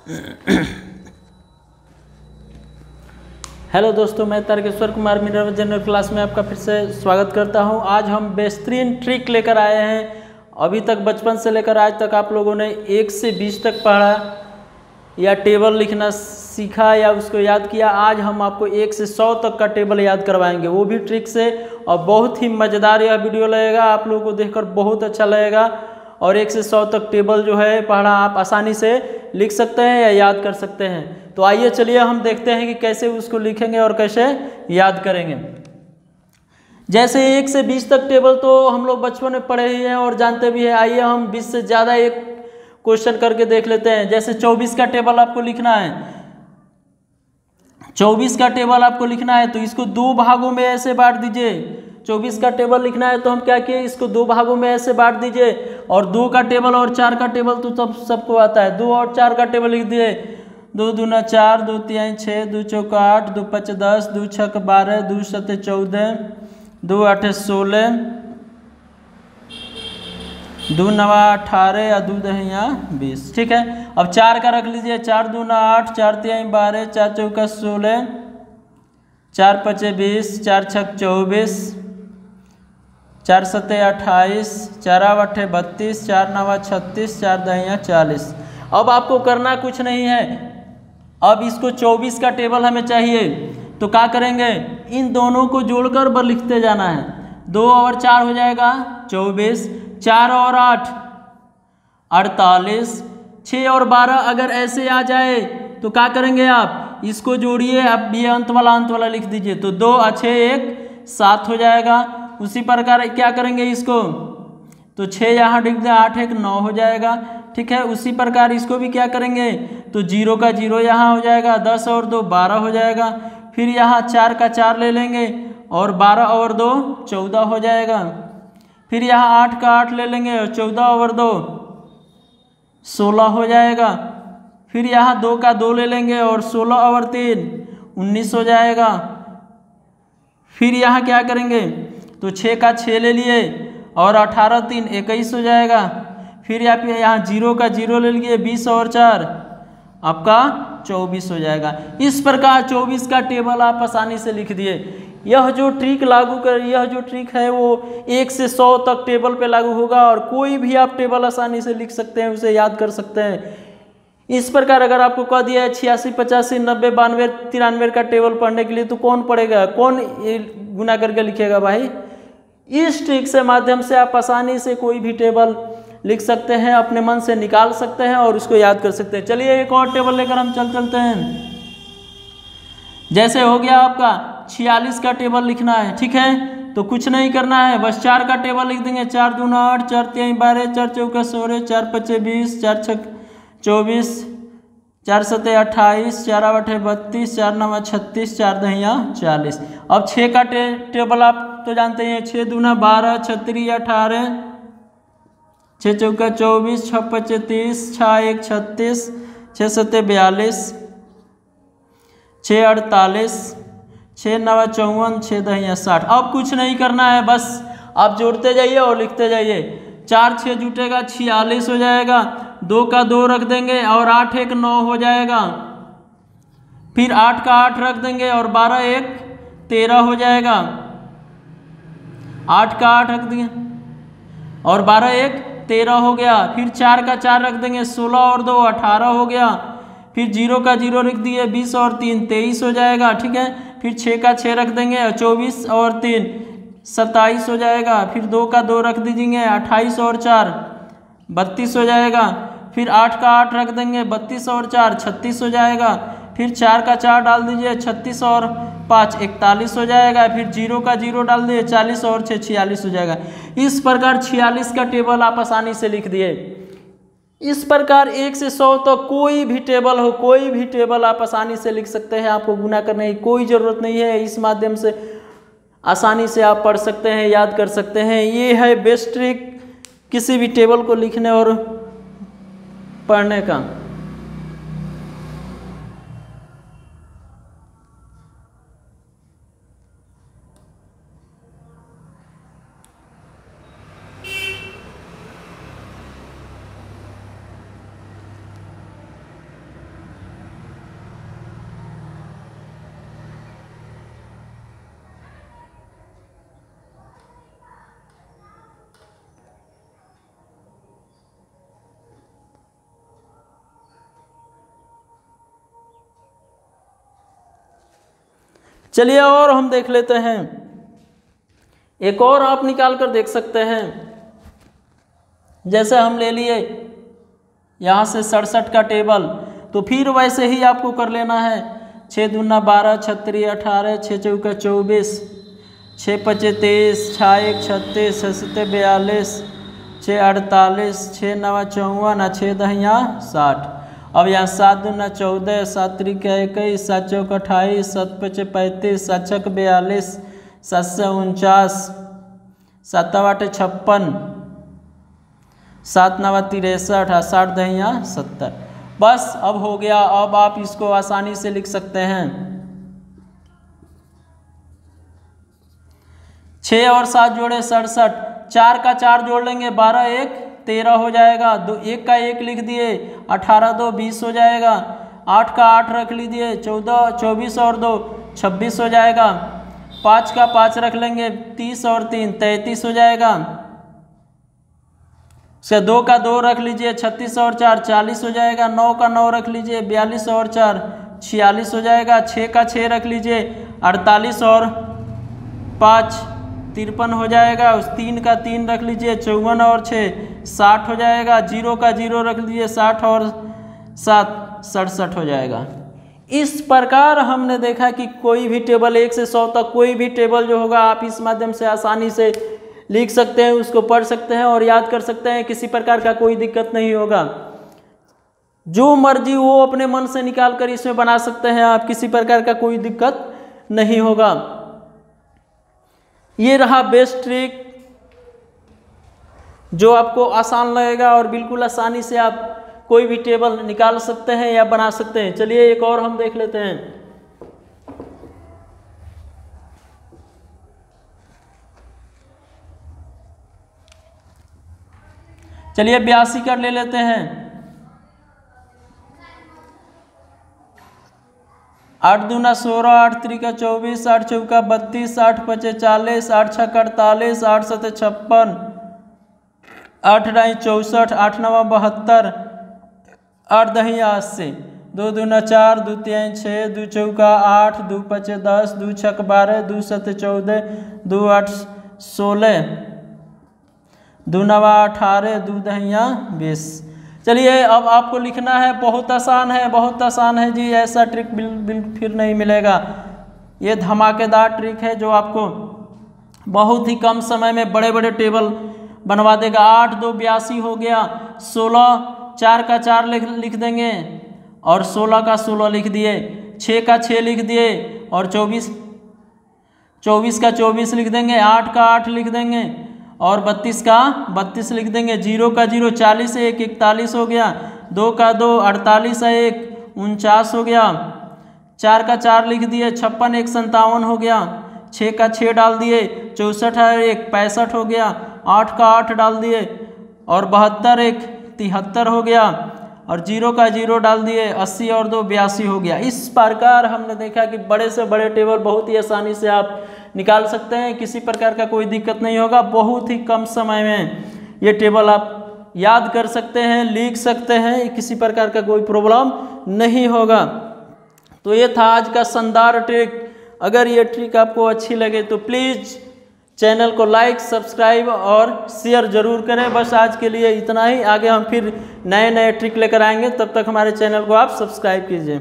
Hello दोस्तों, मैं Tarkeshwar Kumar Minerva general class में आपका फिर से स्वागत करता हूं। आज हम बेहतरीन ट्रिक लेकर आए हैं। अभी तक बचपन से लेकर आज तक आप लोगों ने 1 से 20 तक पढ़ा या टेबल लिखना सीखा या उसको याद किया। आज हम आपको 1 से 100 तक का टेबल याद करवाएंगे, वो भी ट्रिक से। और बहुत ही मज़ेदार यह वीडियो लगेगा, आप लोगों को देखकर बहुत अच्छा लगेगा। और 1 से 100 तक टेबल जो है पढ़ा आप आसानी से लिख सकते हैं या याद कर सकते हैं। तो आइए चलिए हम देखते हैं कि कैसे उसको लिखेंगे और कैसे याद करेंगे। जैसे 1 से 20 तक टेबल तो हम लोग बचपन में पढ़े ही हैं और जानते भी हैं। आइए हम 20 से ज़्यादा एक क्वेश्चन करके देख लेते हैं। जैसे 24 का टेबल आपको लिखना है, 24 का टेबल आपको लिखना है तो इसको 2 भागों में ऐसे बांट दीजिए। 24 का टेबल लिखना है तो हम क्या किए, इसको 2 भागों में ऐसे बांट दीजिए। और 2 का टेबल और 4 का टेबल तो सबको आता है। 2 और 4 का टेबल लिख दिए। 2 दूना 4, 2 तिहाई 6, 2 चौका 8, 2 पच 10, 2 छक 12, 2 सत 14, 2 आठ 16, 2 नवा 18 या 2 दहिया 20। ठीक है, अब 4 का रख लीजिए। 4 दूना 8, 4 तिहाई 12, 4 चौका 16, 4 पचे 20, 4 छक 24, 4 सते 28, 4 आठ 32, 4 नवा 36, 4 दहिया 40। अब आपको करना कुछ नहीं है। अब इसको 24 का टेबल हमें चाहिए तो क्या करेंगे, इन दोनों को जोड़कर बर लिखते जाना है। 2 और 4 हो जाएगा 24, 4 और 8 48, 6 और 12 अगर ऐसे आ जाए तो क्या करेंगे, आप इसको जोड़िए। अब ये अंत वाला लिख दीजिए तो 2 और 6 1 7 हो जाएगा। उसी प्रकार क्या करेंगे इसको, तो 6 यहाँ लिख दें, 8 1 9 हो जाएगा। ठीक है, उसी प्रकार इसको भी क्या करेंगे, तो 0 का 0 यहाँ हो जाएगा, 10 और 2 12 हो जाएगा। फिर यहाँ 4 का 4 ले लेंगे और 12 और 2 14 हो जाएगा। फिर यहाँ 8 का 8 ले लेंगे और 14 और 2 16 हो जाएगा। फिर यहाँ 2 का 2 ले लेंगे और 16 और 3 19 हो जाएगा। फिर यहाँ क्या करेंगे, तो 6 का 6 ले लिए और 18 3 21 हो जाएगा। फिर यहाँ 0 का 0 ले लिए, 20 और 4 आपका 24 हो जाएगा। इस प्रकार 24 का टेबल आप आसानी से लिख दिए। यह जो ट्रिक है वो 1 से 100 तक टेबल पे लागू होगा और कोई भी आप टेबल आसानी से लिख सकते हैं, उसे याद कर सकते हैं। इस प्रकार अगर आपको कह दिया है 86 85 90 92 93 का टेबल पढ़ने के लिए तो कौन पढ़ेगा, कौन गुना करके लिखेगा भाई। इस ट्रिक से माध्यम से आप आसानी से कोई भी टेबल लिख सकते हैं, अपने मन से निकाल सकते हैं और उसको याद कर सकते हैं। चलिए एक और टेबल लेकर हम चलते हैं। जैसे हो गया आपका 46 का टेबल लिखना है। ठीक है, तो कुछ नहीं करना है, बस 4 का टेबल लिख देंगे। 4 दूना 8, 4 तिहाई 12, 4 चौका 16, 4 पचे 20, 4 छक 24, 4 सते 28, 4 आठ 32, 4 नवा 36, 4 दहिया 40। अब 6 का टेबल आप तो जानते हैं। 6 दूना 12, 36 18, 6 चौका 24, 6 पचे 30, 6 1 36, 6 सते 42, 6 48, 6 नवा 54, 6 दहिया 60। अब कुछ नहीं करना है, बस आप जोड़ते जाइए और लिखते जाइए। 4 6 जुटेगा 46 हो जाएगा। 2 का 2 रख देंगे और 8 1 9 हो जाएगा। फिर 8 का 8 रख देंगे और 12 1 13 हो जाएगा। 8 का 8 रख देंगे और 12 1 13 हो गया। फिर 4 का 4 रख देंगे, 16 और 2 18 हो गया। फिर 0 का 0 रख दिए, 20 और 3 23 हो जाएगा। ठीक है, फिर 6 का 6 रख देंगे, 24 और 3 27 हो जाएगा। फिर 2 का 2 रख दीजिए, 28 और 4 32 हो जाएगा। फिर 8 का 8 रख देंगे, 32 और 4 36 हो जाएगा। फिर 4 का 4 डाल दीजिए, 36 और 5 41 हो जाएगा। फिर 0 का 0 डाल दिए, 40 और 6 46 हो जाएगा। इस प्रकार 46 का टेबल आप आसानी से लिख दिए। इस प्रकार 1 से 100 तक कोई भी टेबल हो, कोई भी टेबल आप आसानी से लिख सकते हैं। आपको गुना करने की कोई ज़रूरत नहीं है। इस माध्यम से आसानी से आप पढ़ सकते हैं, याद कर सकते हैं। ये है बेस्ट ट्रिक किसी भी टेबल को लिखने और पढ़ने का। चलिए और हम देख लेते हैं, एक और आप निकाल कर देख सकते हैं। जैसे हम ले लिए यहाँ से 67 का टेबल, तो फिर वैसे ही आपको कर लेना है। 6 दूना 12, 6 3 18, 6 चौका 24, 6 5 23, 6 1 36, 6 7 42, 6 48, 6 9 54, 6 10 60। अब यहाँ 7 दूना 14, 7 3 21, 7 चौका 28, 7 5 35, 7 6 42, 7 से 49, 7 8 56, 7 9 63, 7 10 70। बस अब हो गया। अब आप इसको आसानी से लिख सकते हैं। 6 और 7 जोड़े 67, 4 का 4 जोड़ लेंगे, 12 1 13 हो जाएगा। 1 का 1 लिख दिए, 18 2 20 हो जाएगा। 8 का 8 रख लीजिए, 14 24 और 2 26 हो जाएगा। 5 का 5 रख लेंगे, 30 और 3 33 हो जाएगा। उसके 2 का 2 रख लीजिए, 36 और 4 40 हो जाएगा। 9 का 9 रख लीजिए, 42 और 4 46 हो जाएगा। 6 का 6 रख लीजिए, 48 और 5 53 हो जाएगा। उस 3 का 3 रख लीजिए, 54 और 6 60 हो जाएगा। 0 का 0 रख लीजिए, 60 और 7 67 हो जाएगा। इस प्रकार हमने देखा कि कोई भी टेबल 1 से 100 तक कोई भी टेबल जो होगा आप इस माध्यम से आसानी से लिख सकते हैं, उसको पढ़ सकते हैं और याद कर सकते हैं। किसी प्रकार का कोई दिक्कत नहीं होगा। जो मर्जी वो अपने मन से निकाल कर इसमें बना सकते हैं आप, किसी प्रकार का कोई दिक्कत नहीं होगा। ये रहा बेस्ट ट्रिक जो आपको आसान लगेगा और बिल्कुल आसानी से आप कोई भी टेबल निकाल सकते हैं या बना सकते हैं। चलिए एक और हम देख लेते हैं। चलिए 82 का ले लेते हैं। 8 दूना 16, 8 3 24, 8 चौका 32, 8 5 40, 8 6 48, 8 7 56, 8 9 64, 8 9 72, 8 10 80। 2 दूना 4, 2 3 6, 2 चौका 8, 2 5 10, 2 6 12, 2 7 14, 2 8 16, 2 9 18, 2 10 20। चलिए अब आपको लिखना है। बहुत आसान है, बहुत आसान है जी। ऐसा ट्रिक बिल्कुल फिर नहीं मिलेगा। ये धमाकेदार ट्रिक है जो आपको बहुत ही कम समय में बड़े बड़े टेबल बनवा देगा। 8 2 82 हो गया। 16 4 का 4 लिख देंगे और 16 का 16 लिख दिए। 6 का 6 लिख दिए और 24 का 24 लिख देंगे। 8 का 8 लिख देंगे और 32 का 32 लिख देंगे। 0 का 0 40 है 1 41 हो गया। 2 का 2 48 है 1 49 हो गया। 4 का 4 लिख दिए, 56 1 57 हो गया। 6 का 6 डाल दिए, 64 है 1 65 हो गया। 8 का 8 डाल दिए और 72 1 73 हो गया। और 0 का 0 डाल दिए, 80 और 2 82 हो गया। इस प्रकार हमने देखा कि बड़े से बड़े टेबल बहुत ही आसानी से आप निकाल सकते हैं। किसी प्रकार का कोई दिक्कत नहीं होगा। बहुत ही कम समय में ये टेबल आप याद कर सकते हैं, लिख सकते हैं। किसी प्रकार का कोई प्रॉब्लम नहीं होगा। तो ये था आज का शानदार ट्रिक। अगर ये ट्रिक आपको अच्छी लगे तो प्लीज़ चैनल को लाइक, सब्सक्राइब और शेयर जरूर करें। बस आज के लिए इतना ही। आगे हम फिर नए नए ट्रिक लेकर आएंगे। तब तक हमारे चैनल को आप सब्सक्राइब कीजिए।